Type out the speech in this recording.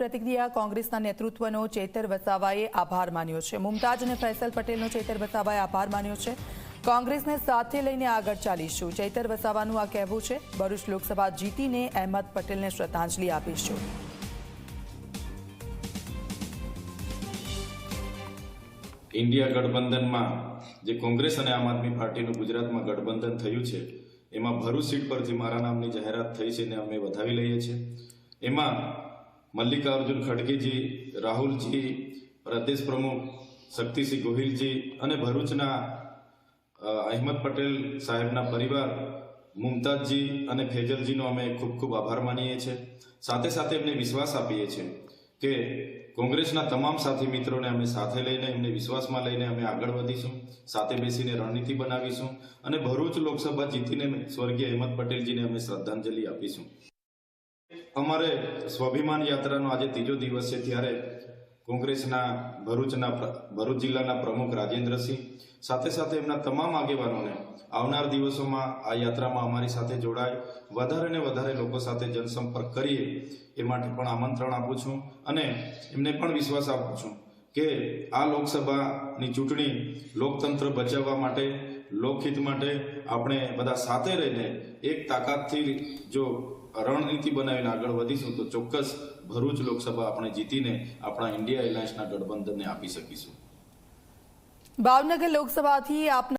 પ્રતિક્રિયા કોંગ્રેસના નેતૃત્વનો ચેતર વસાવાએ આભાર માન્યો છે। મુમતાજ અને ફૈસલ પટેલનો ચેતર વસાવાએ આભાર માન્યો છે। કોંગ્રેસને સાથે લઈને આગળ ચાલીશું, ચેતર વસાવાનું આ કહેવું છે। ભરૂચ લોકસભા જીતીને અહેમદ પટેલને શ્રદ્ધાંજલિ આપીશું। इंडिया गठबंधन में जे कांग्रेस और आम आदमी पार्टी गुजरात में गठबंधन थयुं छे एमां भरूच सीट पर मारा नामनी जाहेरात थई छे ने अमे वधावी लईए छे। एमां मल्लिकार्जुन खड़गे जी, राहुल जी, प्रदेश प्रमुख शक्तिसिंह गोहिल जी अने भरूचना अहमद पटेल साहेबना परिवार मुमताज जी अने फैजल जी नो अमे खूब खूब आभार मानीए छे। साथे साथे एमने विश्वास आपीए छे के कांग्रेसना तमाम साथी मित्रों ने अमे साथे लईने एमने विश्वासमां लईने अमे आगळ वधीशुं, साथे बेसीने रणनीति बनावीशुं अने भरूच लोकसभा जीतीने स्वर्गीय अहमद पटेलजीने अमे श्रद्धांजलि आपीशुं। अमारे स्वाभिमान यात्रानो आज तीजो दिवस छे त्यारे कांग्रेसना भरूच जिल्लाना प्रमुख राजेन्द्रसिंह साथे साथे एमना तमाम आगेवानोने आवनार दिवसोमां आ यात्रामां अमारी साथे जोड़ाय वधारे ने वधारे लोको साथे जनसंपर्क करीए ए माटे पण आमंत्रण आपुं छुं अने एमने पण विश्वास आपुं छुं के आ लोकसभानी चूंटणी लोकतंत्र बचाववा माटे, लोकहित माटे आपणे बधा साथे रहीने एक ताकतथी जो रणनीति बनावीने आगळ वधीशुं तो चोक्कस भरूच लोकसभा आपणे जीतीने आपणा इंडिया एलायन्सना गठबंधनने आपी शकीशुं। भावनगर लोकसभाथी आप